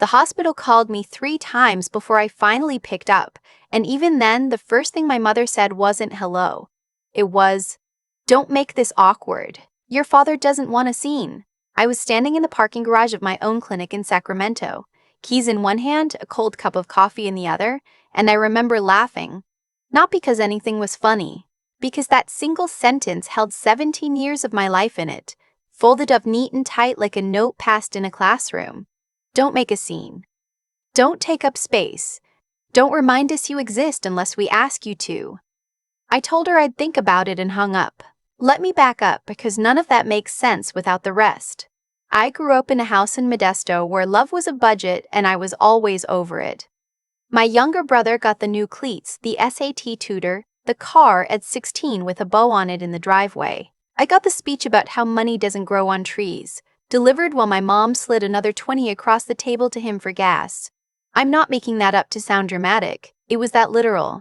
The hospital called me 3 times before I finally picked up, and even then, the first thing my mother said wasn't hello. It was, "Don't make this awkward. Your father doesn't want a scene." I was standing in the parking garage of my own clinic in Sacramento, keys in one hand, a cold cup of coffee in the other, and I remember laughing. Not because anything was funny, because that single sentence held 17 years of my life in it, folded up neat and tight like a note passed in a classroom. Don't make a scene. Don't take up space. Don't remind us you exist unless we ask you to. I told her I'd think about it and hung up. Let me back up because none of that makes sense without the rest. I grew up in a house in Modesto where love was a budget and I was always over it. My younger brother got the new cleats, the SAT tutor, the car at 16 with a bow on it in the driveway. I got the speech about how money doesn't grow on trees, delivered while my mom slid another 20 across the table to him for gas. I'm not making that up to sound dramatic, it was that literal.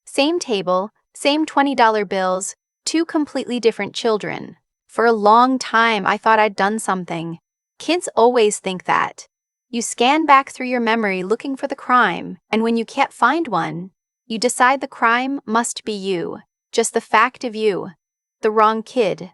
Same table, same $20 bills, 2 completely different children. For a long time I thought I'd done something. Kids always think that. You scan back through your memory looking for the crime, and when you can't find one, you decide the crime must be you, just the fact of you. The wrong kid.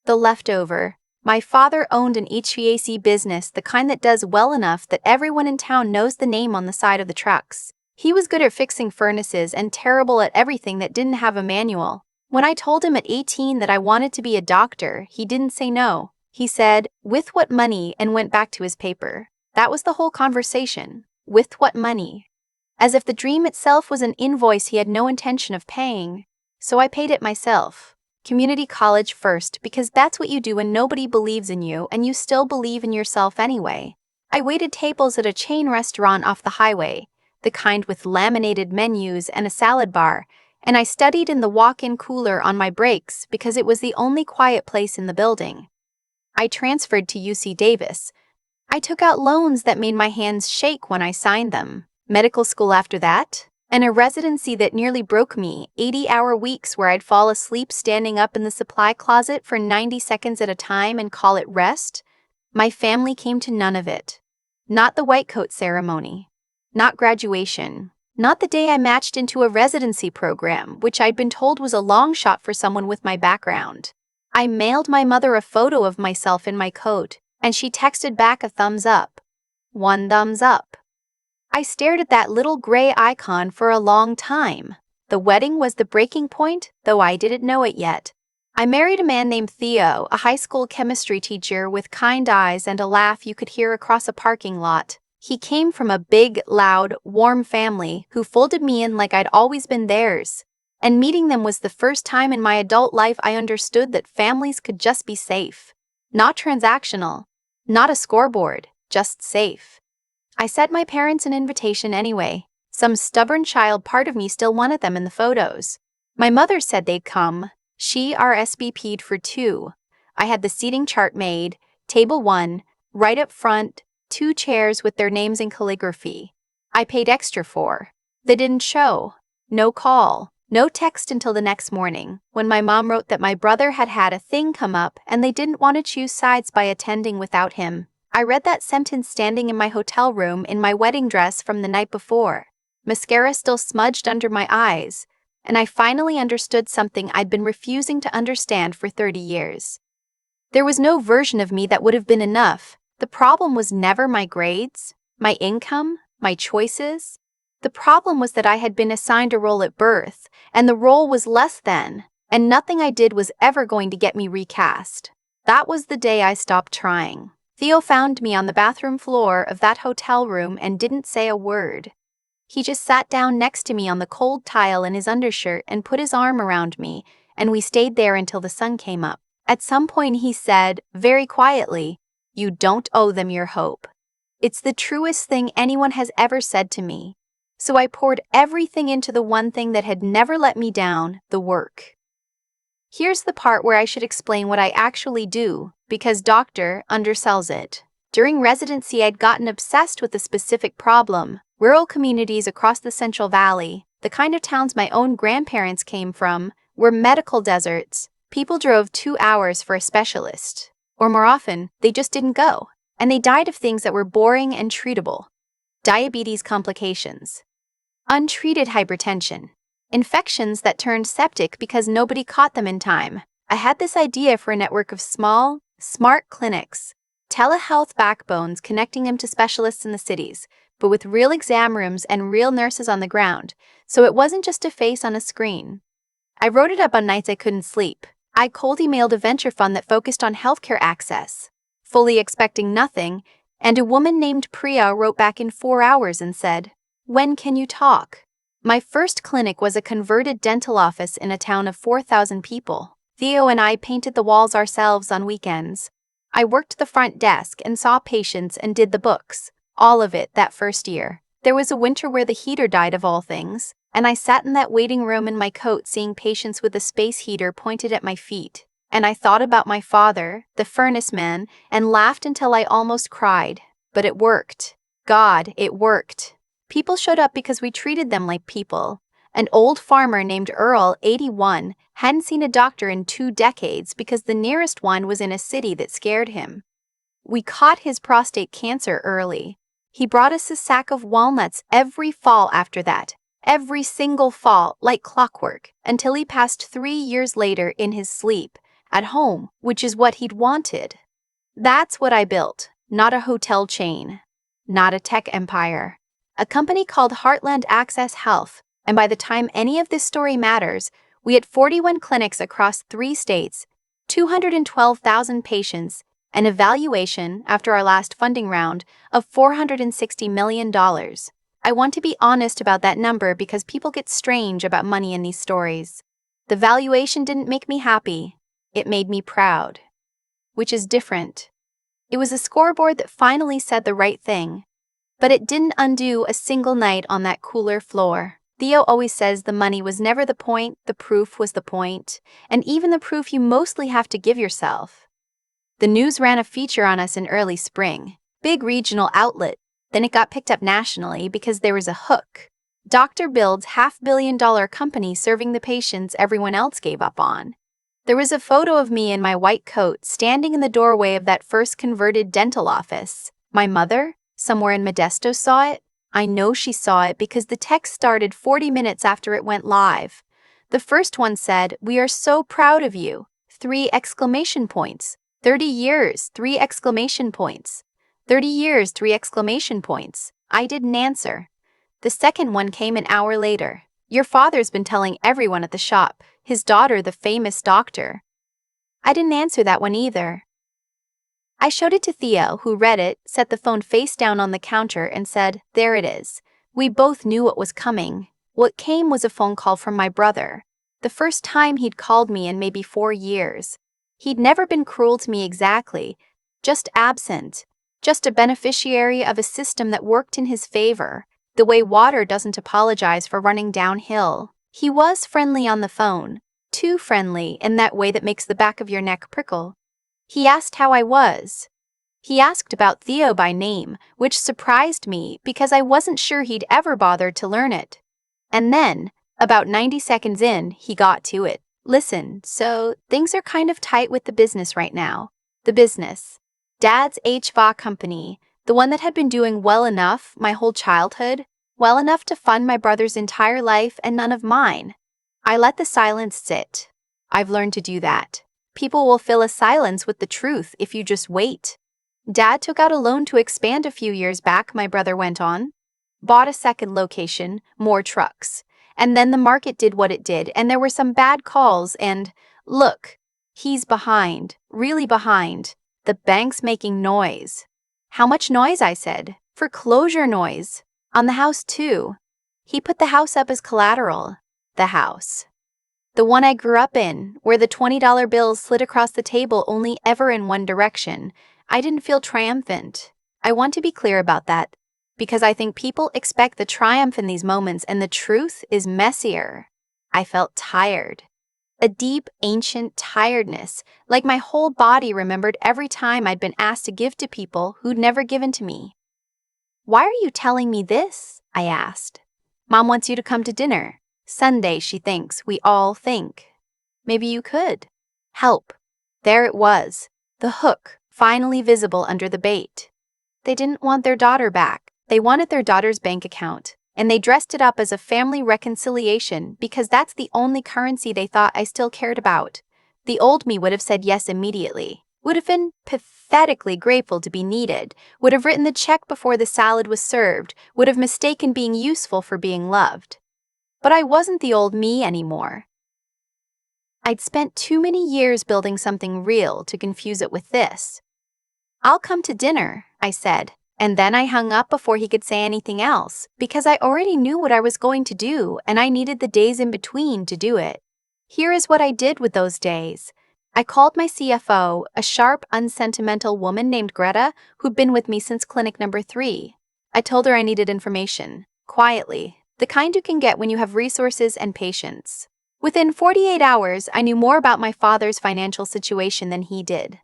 The leftover. My father owned an HVAC business, the kind that does well enough that everyone in town knows the name on the side of the trucks. He was good at fixing furnaces and terrible at everything that didn't have a manual. When I told him at 18 that I wanted to be a doctor, he didn't say no. He said, "With what money?" and went back to his paper. That was the whole conversation. With what money? As if the dream itself was an invoice he had no intention of paying. So I paid it myself. Community college first, because that's what you do when nobody believes in you and you still believe in yourself anyway. I waited tables at a chain restaurant off the highway, the kind with laminated menus and a salad bar, and I studied in the walk-in cooler on my breaks because it was the only quiet place in the building. I transferred to UC Davis. I took out loans that made my hands shake when I signed them. Medical school after that, and a residency that nearly broke me, 80-hour weeks where I'd fall asleep standing up in the supply closet for 90 seconds at a time and call it rest. My family came to none of it. Not the white coat ceremony. Not graduation. Not the day I matched into a residency program, which I'd been told was a long shot for someone with my background. I mailed my mother a photo of myself in my coat, and she texted back a thumbs up. 1 thumbs up. I stared at that little gray icon for a long time. The wedding was the breaking point, though I didn't know it yet. I married a man named Theo, a high school chemistry teacher with kind eyes and a laugh you could hear across a parking lot. He came from a big, loud, warm family who folded me in like I'd always been theirs. And meeting them was the first time in my adult life I understood that families could just be safe. Not transactional. Not a scoreboard, just safe. I sent my parents an invitation anyway. Some stubborn child part of me still wanted them in the photos. My mother said they'd come. She RSVP'd for 2. I had the seating chart made, table 1, right up front, 2 chairs with their names in calligraphy. I paid extra for. They didn't show. No call. No text until the next morning, when my mom wrote that my brother had had a thing come up and they didn't want to choose sides by attending without him. I read that sentence standing in my hotel room in my wedding dress from the night before, mascara still smudged under my eyes, and I finally understood something I'd been refusing to understand for 30 years. There was no version of me that would have been enough. The problem was never my grades, my income, my choices. The problem was that I had been assigned a role at birth, and the role was less than, and nothing I did was ever going to get me recast. That was the day I stopped trying. Theo found me on the bathroom floor of that hotel room and didn't say a word. He just sat down next to me on the cold tile in his undershirt and put his arm around me, and we stayed there until the sun came up. At some point he said, very quietly, "You don't owe them your hope." It's the truest thing anyone has ever said to me. So I poured everything into the one thing that had never let me down, the work. Here's the part where I should explain what I actually do, because doctor undersells it. During residency, I'd gotten obsessed with a specific problem. Rural communities across the Central Valley, the kind of towns my own grandparents came from, were medical deserts. People drove 2 hours for a specialist. Or more often, they just didn't go. And they died of things that were boring and treatable. diabetes complications, untreated hypertension, infections that turned septic because nobody caught them in time. I had this idea for a network of small, smart clinics, telehealth backbones connecting them to specialists in the cities, but with real exam rooms and real nurses on the ground, so it wasn't just a face on a screen. I wrote it up on nights I couldn't sleep. I cold emailed a venture fund that focused on healthcare access, fully expecting nothing, and a woman named Priya wrote back in 4 hours and said, "When can you talk?" My first clinic was a converted dental office in a town of 4,000 people. Theo and I painted the walls ourselves on weekends. I worked the front desk and saw patients and did the books, all of it that first year. There was a winter where the heater died of all things, and I sat in that waiting room in my coat seeing patients with a space heater pointed at my feet. And I thought about my father, the furnace man, and laughed until I almost cried. But it worked. God, it worked. People showed up because we treated them like people. An old farmer named Earl, 81, hadn't seen a doctor in 2 decades because the nearest one was in a city that scared him. We caught his prostate cancer early. He brought us a sack of walnuts every fall after that, every single fall like clockwork, until he passed 3 years later in his sleep, at home, which is what he'd wanted. That's what I built, not a hotel chain, not a tech empire. A company called Heartland Access Health, and by the time any of this story matters, we had 41 clinics across 3 states, 212,000 patients, an evaluation, after our last funding round, of $460 million. I want to be honest about that number because people get strange about money in these stories. The valuation didn't make me happy. It made me proud. Which is different. It was a scoreboard that finally said the right thing. But it didn't undo a single night on that cooler floor. Theo always says the money was never the point, the proof was the point, and even the proof you mostly have to give yourself. The news ran a feature on us in early spring. Big regional outlet. Then it got picked up nationally because there was a hook. Dr. Bill's $500 million company serving the patients everyone else gave up on. There was a photo of me in my white coat standing in the doorway of that first converted dental office. My mother, somewhere in Modesto, saw it. I know she saw it because the text started 40 minutes after it went live. The first one said, "We are so proud of you." 3 exclamation points. 30 years, 3 exclamation points. 30 years, 3 exclamation points. I didn't answer. The second one came an hour later. "Your father's been telling everyone at the shop, his daughter the famous doctor." I didn't answer that one either. I showed it to Theo, who read it, set the phone face down on the counter, and said, "There it is." We both knew what was coming. What came was a phone call from my brother. The first time he'd called me in maybe 4 years. He'd never been cruel to me exactly, just absent, just a beneficiary of a system that worked in his favor, the way water doesn't apologize for running downhill. He was friendly on the phone, too friendly in that way that makes the back of your neck prickle. He asked how I was. He asked about Theo by name, which surprised me because I wasn't sure he'd ever bothered to learn it. And then, about 90 seconds in, he got to it. "Listen, so things are kind of tight with the business right now." The business. Dad's HVAC company, the one that had been doing well enough my whole childhood, well enough to fund my brother's entire life and none of mine. I let the silence sit. I've learned to do that. People will fill a silence with the truth if you just wait. Dad took out a loan to expand a few years back, my brother went on. Bought a second location, more trucks. And then the market did what it did, and there were some bad calls, and look, he's behind, really behind. The bank's making noise. How much noise, I said. Foreclosure noise. On the house, too. He put the house up as collateral. The house. The one I grew up in, where the $20 bills slid across the table only ever in one direction. I didn't feel triumphant. I want to be clear about that, because I think people expect the triumph in these moments and the truth is messier. I felt tired. A deep, ancient tiredness, like my whole body remembered every time I'd been asked to give to people who'd never given to me. "Why are you telling me this?" I asked. "Mom wants you to come to dinner. Sunday, she thinks. We all think. Maybe you could. Help." There it was, the hook, finally visible under the bait. They didn't want their daughter back. They wanted their daughter's bank account, and they dressed it up as a family reconciliation because that's the only currency they thought I still cared about. The old me would have said yes immediately, would have been pathetically grateful to be needed, would have written the check before the salad was served, would have mistaken being useful for being loved. But I wasn't the old me anymore. I'd spent too many years building something real to confuse it with this. "I'll come to dinner," I said, and then I hung up before he could say anything else, because I already knew what I was going to do and I needed the days in between to do it. Here is what I did with those days. I called my CFO, a sharp, unsentimental woman named Greta, who'd been with me since clinic number 3. I told her I needed information, quietly, the kind you can get when you have resources and patience. Within 48 hours, I knew more about my father's financial situation than he did.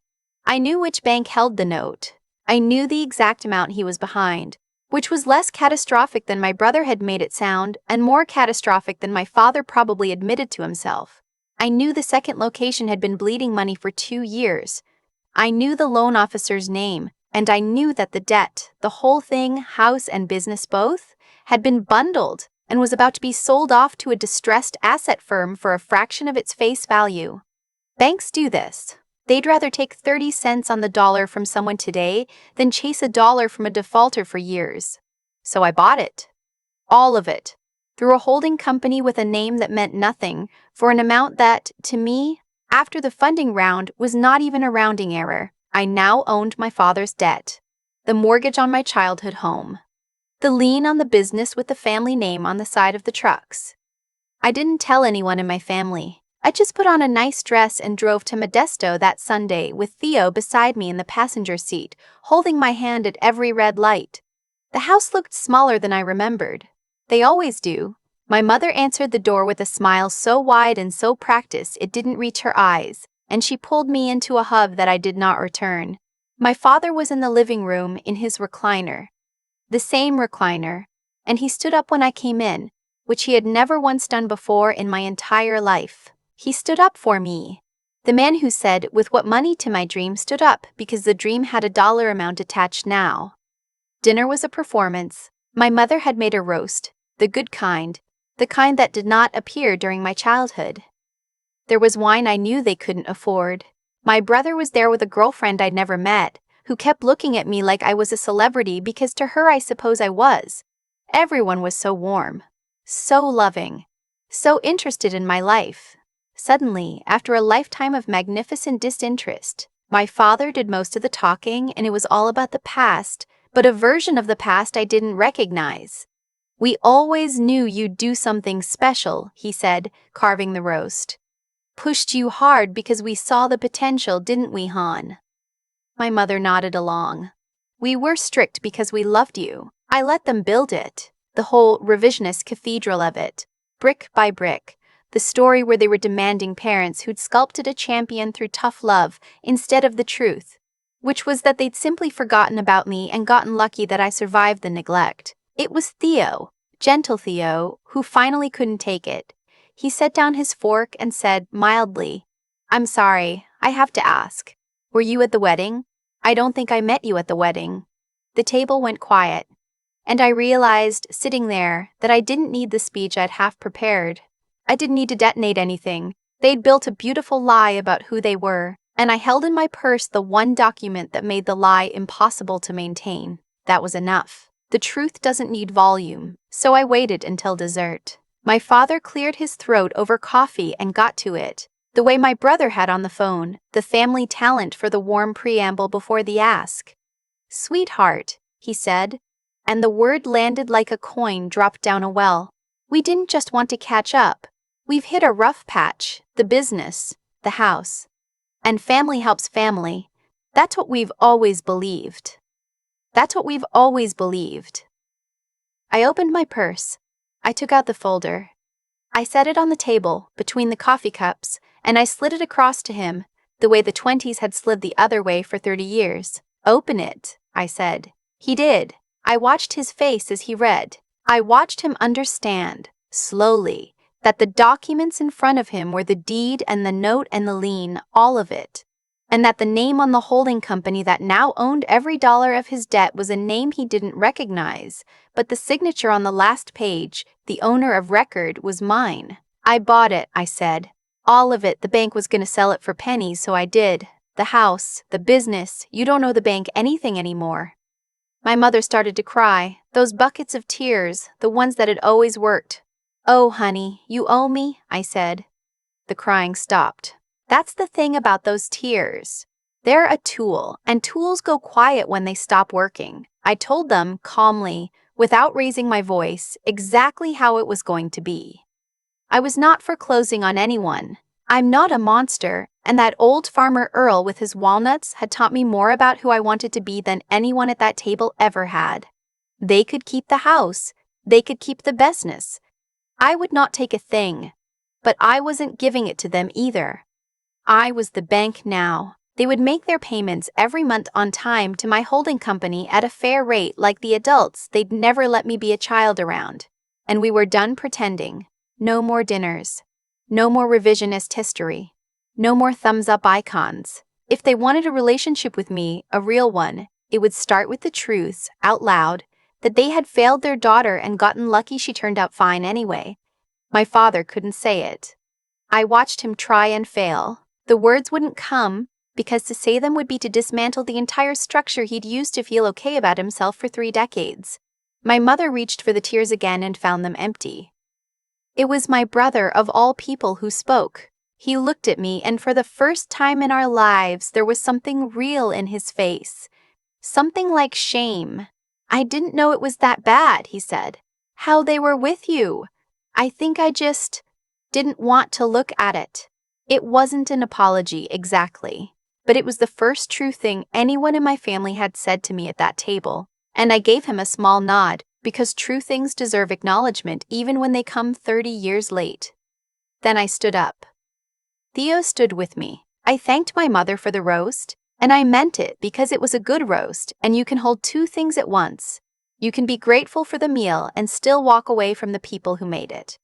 I knew which bank held the note. I knew the exact amount he was behind, which was less catastrophic than my brother had made it sound and more catastrophic than my father probably admitted to himself. I knew the second location had been bleeding money for 2 years. I knew the loan officer's name, and I knew that the debt, the whole thing, house and business both, had been bundled and was about to be sold off to a distressed asset firm for a fraction of its face value. Banks do this. They'd rather take 30 cents on the dollar from someone today than chase a dollar from a defaulter for years. So I bought it. All of it. Through a holding company with a name that meant nothing, for an amount that, to me, after the funding round, was not even a rounding error. I now owned my father's debt, the mortgage on my childhood home, the lien on the business with the family name on the side of the trucks. I didn't tell anyone in my family. I just put on a nice dress and drove to Modesto that Sunday with Theo beside me in the passenger seat, holding my hand at every red light. The house looked smaller than I remembered. They always do. My mother answered the door with a smile so wide and so practiced it didn't reach her eyes, and she pulled me into a hug that I did not return. My father was in the living room in his recliner. The same recliner, and he stood up when I came in, which he had never once done before in my entire life. He stood up for me. The man who said, "With what money to my dream," stood up because the dream had a dollar amount attached now. Dinner was a performance. My mother had made a roast, the good kind, the kind that did not appear during my childhood. There was wine I knew they couldn't afford. My brother was there with a girlfriend I'd never met, who kept looking at me like I was a celebrity because to her I suppose I was. Everyone was so warm, so loving, so interested in my life. Suddenly, after a lifetime of magnificent disinterest, my father did most of the talking and it was all about the past, but a version of the past I didn't recognize. "We always knew you'd do something special," he said, carving the roast. "Pushed you hard because we saw the potential, didn't we, Han?" My mother nodded along. "We were strict because we loved you. I let them build it, the whole revisionist cathedral of it, brick by brick, the story where they were demanding parents who'd sculpted a champion through tough love instead of the truth, which was that they'd simply forgotten about me and gotten lucky that I survived the neglect. It was Theo, gentle Theo, who finally couldn't take it. He set down his fork and said mildly, "I'm sorry, I have to ask. Were you at the wedding? I don't think I met you at the wedding." The table went quiet, and I realized, sitting there, that I didn't need the speech I'd half prepared. I didn't need to detonate anything. They'd built a beautiful lie about who they were, and I held in my purse the one document that made the lie impossible to maintain. That was enough. The truth doesn't need volume, so I waited until dessert. My father cleared his throat over coffee and got to it, the way my brother had on the phone, the family talent for the warm preamble before the ask. "Sweetheart," he said, and the word landed like a coin dropped down a well. "We didn't just want to catch up. We've hit a rough patch, the business, the house. And family helps family. That's what we've always believed. That's what we've always believed." I opened my purse. I took out the folder. I set it on the table, between the coffee cups, and I slid it across to him, the way the 20s had slid the other way for 30 years. "Open it," I said. He did. I watched his face as he read. I watched him understand, slowly, that the documents in front of him were the deed and the note and the lien, all of it. and that the name on the holding company that now owned every dollar of his debt was a name he didn't recognize, but the signature on the last page, the owner of record, was mine. I bought it, I said. All of it. The bank was going to sell it for pennies, so I did. The house, the business. You don't owe the bank anything anymore. My mother started to cry, those buckets of tears, the ones that had always worked. Oh, honey, you owe me, I said. The crying stopped. That's the thing about those tears. They're a tool, and tools go quiet when they stop working. I told them, calmly, without raising my voice, exactly how it was going to be. I was not foreclosing on anyone. I'm not a monster, and that old farmer Earl with his walnuts had taught me more about who I wanted to be than anyone at that table ever had. They could keep the house. They could keep the business. I would not take a thing. But I wasn't giving it to them either. I was the bank now. They would make their payments every month on time to my holding company at a fair rate like the adults they'd never let me be a child around. And we were done pretending. No more dinners. No more revisionist history. No more thumbs-up icons. If they wanted a relationship with me, a real one, it would start with the truths, out loud, that they had failed their daughter and gotten lucky she turned out fine anyway. My father couldn't say it. I watched him try and fail. The words wouldn't come, because to say them would be to dismantle the entire structure he'd used to feel okay about himself for 3 decades. My mother reached for the tears again and found them empty. It was my brother, of all people, who spoke. He looked at me, and for the first time in our lives, there was something real in his face. Something like shame. I didn't know it was that bad, he said. How they were with you. I think I just didn't want to look at it. It wasn't an apology, exactly. But it was the first true thing anyone in my family had said to me at that table. And I gave him a small nod, because true things deserve acknowledgement even when they come 30 years late. Then I stood up. Theo stood with me. I thanked my mother for the roast, and I meant it because it was a good roast, and you can hold 2 things at once. You can be grateful for the meal and still walk away from the people who made it.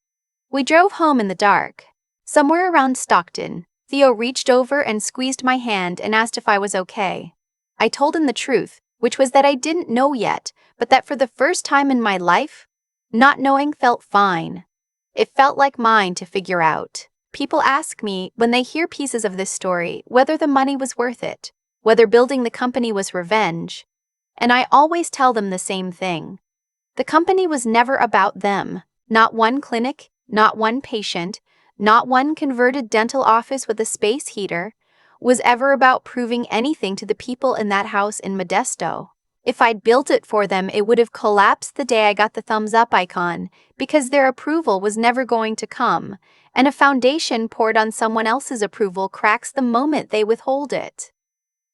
We drove home in the dark. Somewhere around Stockton, Theo reached over and squeezed my hand and asked if I was okay. I told him the truth, which was that I didn't know yet, but that for the first time in my life, not knowing felt fine. It felt like mine to figure out. People ask me, when they hear pieces of this story, whether the money was worth it, whether building the company was revenge. And I always tell them the same thing. The company was never about them. Not one clinic, not one patient, not one converted dental office with a space heater was ever about proving anything to the people in that house in Modesto. If I'd built it for them, it would have collapsed the day I got the thumbs up icon, because their approval was never going to come, and a foundation poured on someone else's approval cracks the moment they withhold it.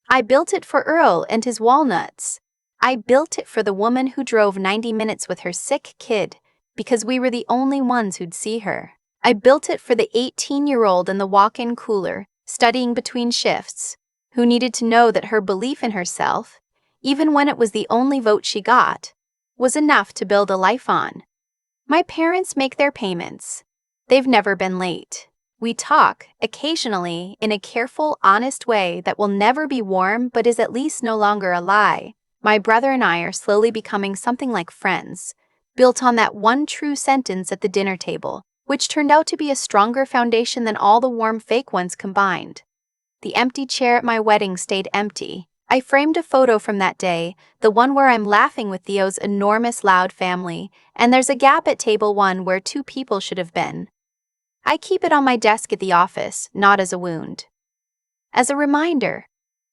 I built it for Earl and his walnuts. I built it for the woman who drove 90 minutes with her sick kid, because we were the only ones who'd see her. I built it for the 18-year-old in the walk-in cooler, studying between shifts, who needed to know that her belief in herself, even when it was the only vote she got, was enough to build a life on. My parents make their payments. They've never been late. We talk, occasionally, in a careful, honest way that will never be warm but is at least no longer a lie. My brother and I are slowly becoming something like friends, built on that one true sentence at the dinner table, which turned out to be a stronger foundation than all the warm fake ones combined. The empty chair at my wedding stayed empty. I framed a photo from that day, the one where I'm laughing with Theo's enormous loud family, and there's a gap at table 1 where 2 people should have been. I keep it on my desk at the office, not as a wound. As a reminder,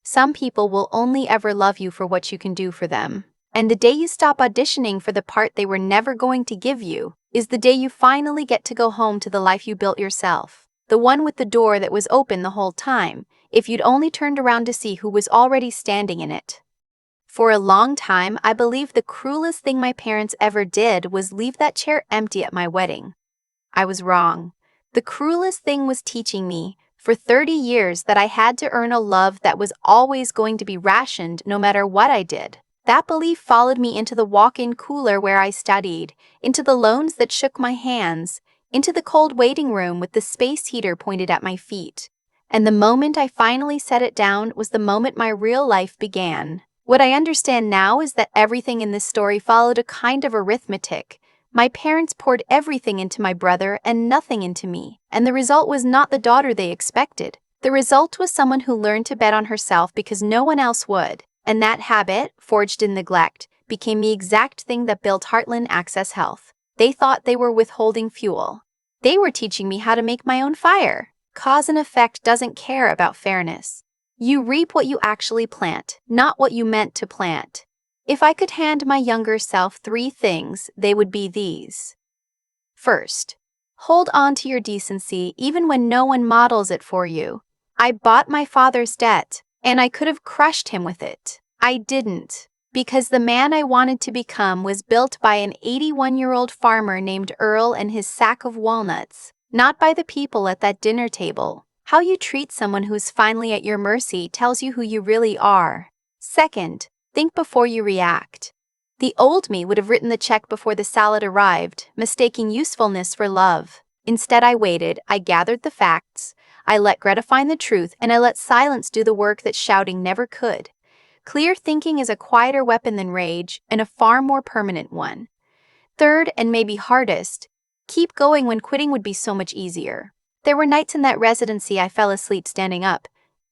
some people will only ever love you for what you can do for them. And the day you stop auditioning for the part they were never going to give you is the day you finally get to go home to the life you built yourself. The one with the door that was open the whole time, if you'd only turned around to see who was already standing in it. For a long time, I believed the cruelest thing my parents ever did was leave that chair empty at my wedding. I was wrong. The cruelest thing was teaching me, for 30 years, that I had to earn a love that was always going to be rationed no matter what I did. That belief followed me into the walk-in cooler where I studied, into the loans that shook my hands, into the cold waiting room with the space heater pointed at my feet. And the moment I finally set it down was the moment my real life began. What I understand now is that everything in this story followed a kind of arithmetic. My parents poured everything into my brother and nothing into me, and the result was not the daughter they expected. The result was someone who learned to bet on herself because no one else would, and that habit, forged in neglect, became the exact thing that built Heartland Access Health. They thought they were withholding fuel. They were teaching me how to make my own fire. Cause and effect doesn't care about fairness. You reap what you actually plant, not what you meant to plant. If I could hand my younger self 3 things, they would be these. First, hold on to your decency even when no one models it for you. I bought my father's debt, and I could have crushed him with it. I didn't, because the man I wanted to become was built by an 81-year-old farmer named Earl and his sack of walnuts, not by the people at that dinner table. How you treat someone who's finally at your mercy tells you who you really are. Second, think before you react. The old me would have written the check before the salad arrived, mistaking usefulness for love. Instead, I waited, I gathered the facts, I let Greta find the truth, and I let silence do the work that shouting never could. Clear thinking is a quieter weapon than rage, and a far more permanent one. Third, and maybe hardest, keep going when quitting would be so much easier. There were nights in that residency I fell asleep standing up.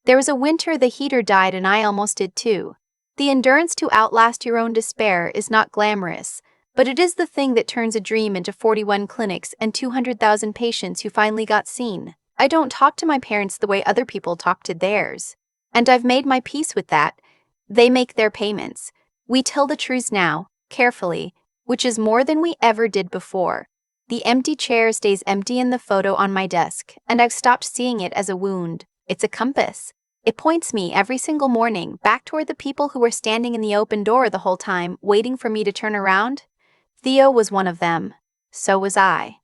There was a winter the heater died and I almost did too. The endurance to outlast your own despair is not glamorous, but it is the thing that turns a dream into 41 clinics and 200,000 patients who finally got seen. I don't talk to my parents the way other people talk to theirs. And I've made my peace with that. They make their payments. We tell the truths now, carefully, which is more than we ever did before. The empty chair stays empty in the photo on my desk, and I've stopped seeing it as a wound. It's a compass. It points me every single morning back toward the people who were standing in the open door the whole time, waiting for me to turn around. Theo was one of them. So was I.